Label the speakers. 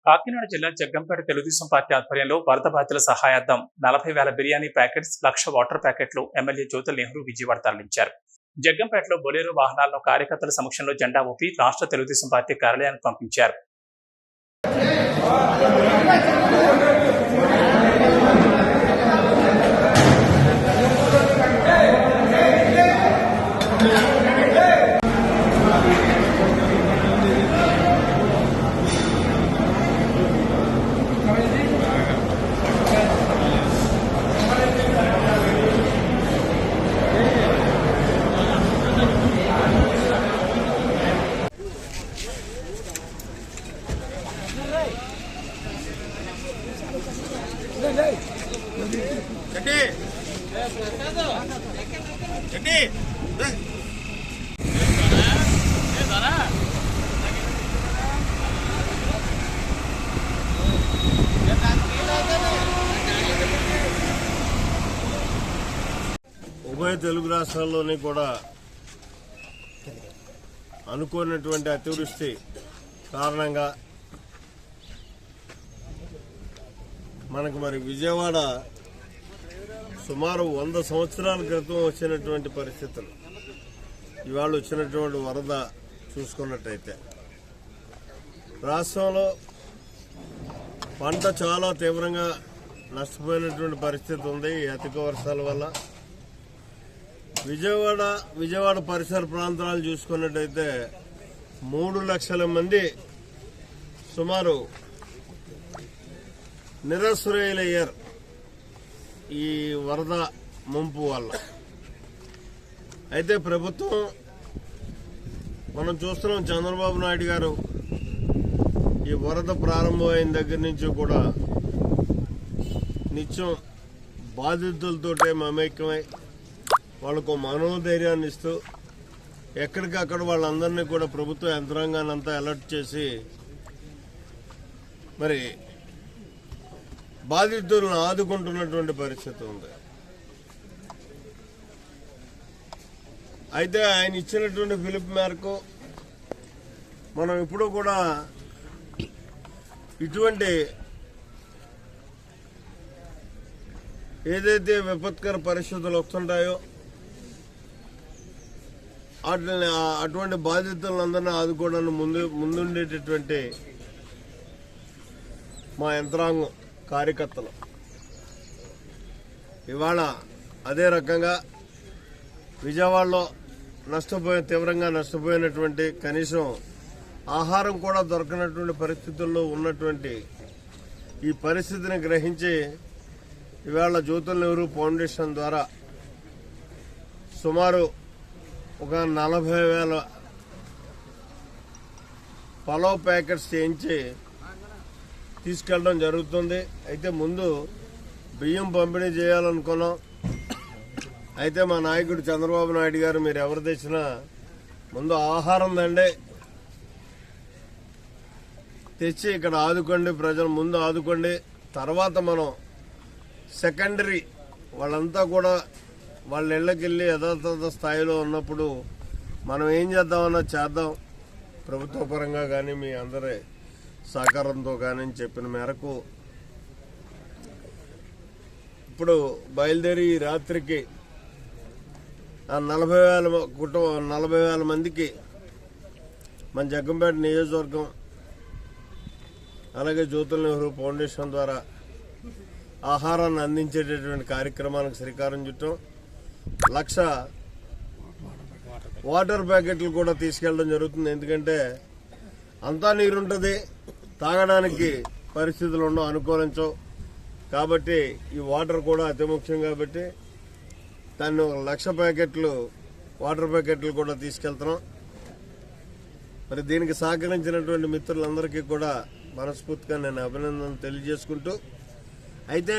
Speaker 1: కాకినాడ జిల్లా జగ్గంపేట తెలుగుదేశం పార్టీ ఆధ్వర్యంలో వరద బాధితుల సహాయార్థం 40,000 బిర్యానీ ప్యాకెట్స్, 1,00,000 వాటర్ ప్యాకెట్లు ఎమ్మెల్యే జ్యోతుల్ నెహ్రూ విజయవాడ తరలించారు. జగ్గంపేటలో బొలేరో వాహనాలను కార్యకర్తల సమక్షంలో జెండా ఊపి రాష్ట్ర తెలుగుదేశం పార్టీ కార్యాలయానికి పంపించారు.
Speaker 2: ఉభయ తెలుగు రాష్ట్రాల్లోని కూడా అనుకోనటువంటి అతివృష్టి కారణంగా మనకు విజయవాడ సుమారు 100 సంవత్సరాల క్రితం వచ్చినటువంటి పరిస్థితులు ఇవాళ వచ్చినటువంటి వరద చూసుకున్నట్టయితే రాష్ట్రంలో పంట చాలా తీవ్రంగా నష్టపోయినటువంటి పరిస్థితి ఉంది. ఈ అధిక వర్షాల వల్ల విజయవాడ పరిసర ప్రాంతాలు చూసుకున్నట్టయితే 3 లక్షల మంది సుమారు నిరాశ్రయులయ్యారు ఈ వరద ముంపు వల్ల. అయితే ప్రభుత్వం మనం చూస్తున్నాం, చంద్రబాబు నాయుడు గారు ఈ వరద ప్రారంభమైన దగ్గర నుంచి కూడా నిత్యం బాధితులతోటే మమేకమై వాళ్ళకు మనోధైర్యాన్ని ఇస్తూ ఎక్కడికక్కడ వాళ్ళందరినీ కూడా ప్రభుత్వ యంత్రాంగాన్ని అంతా అలర్ట్ చేసి బాధితులను ఆదుకుంటున్నటువంటి పరిస్థితి ఉంది. అయితే ఆయన ఇచ్చినటువంటి పిలుపు మేరకు మనం ఇప్పుడు కూడా ఇటువంటి ఏదైతే విపత్కర పరిస్థితులు వస్తుంటాయో అటువంటి బాధితులందరినీ ఆదుకోవడానికి ముందుండేటటువంటి మా యంత్రాంగం కార్యకర్తలు ఇవాళ అదే రకంగా విజయవాడలో తీవ్రంగా నష్టపోయినటువంటి కనీసం ఆహారం కూడా దొరకనటువంటి పరిస్థితుల్లో ఉన్నటువంటి ఈ పరిస్థితిని గ్రహించి ఇవాళ జ్యోతుల్ నెహ్రూ ఫౌండేషన్ ద్వారా సుమారు ఒక 40,000 పలావ్ ప్యాకెట్స్ చేయించి తీసుకెళ్ళడం జరుగుతుంది. అయితే ముందు బియ్యం పంపిణీ చేయాలనుకున్నాం. అయితే మా నాయకుడు చంద్రబాబు నాయుడు గారు మీరు ఎవరు తెచ్చినా ముందు ఆహారం తెచ్చి ఇక్కడ ఆదుకోండి, ప్రజలు ముందు ఆదుకోండి, తర్వాత మనం సెకండరీ వాళ్ళంతా కూడా వాళ్ళ ఇళ్ళకి వెళ్ళి యథాతథ స్థాయిలో ఉన్నప్పుడు మనం ఏం చేద్దామన్నా చేద్దాం ప్రభుత్వ పరంగా కానీ మీ అందరి సహకారంతో కానీ చెప్పిన మేరకు ఇప్పుడు బయలుదేరి రాత్రికి 40,000 మందికి మన జగ్గంపేట నియోజకవర్గం అలాగే జ్యోతుల్ నెహ్రూ ఫౌండేషన్ ద్వారా ఆహారాన్ని అందించేటటువంటి కార్యక్రమానికి శ్రీకారం చుట్టాం. 1,00,000 వాటర్ ప్యాకెట్లు కూడా తీసుకెళ్లడం జరుగుతుంది. ఎందుకంటే అంతా నీరుంటుంది, తాగడానికి పరిస్థితులు ఉండవు, అనుకూలించవు. కాబట్టి ఈ వాటర్ కూడా అతి ముఖ్యం. కాబట్టి దాన్ని 1,00,000 వాటర్ ప్యాకెట్లు కూడా తీసుకెళ్తున్నాం. దీనికి సహకరించినటువంటి మిత్రులందరికీ కూడా మనస్ఫూర్తిగా నేను అభినందనలు తెలియజేసుకుంటూ, అయితే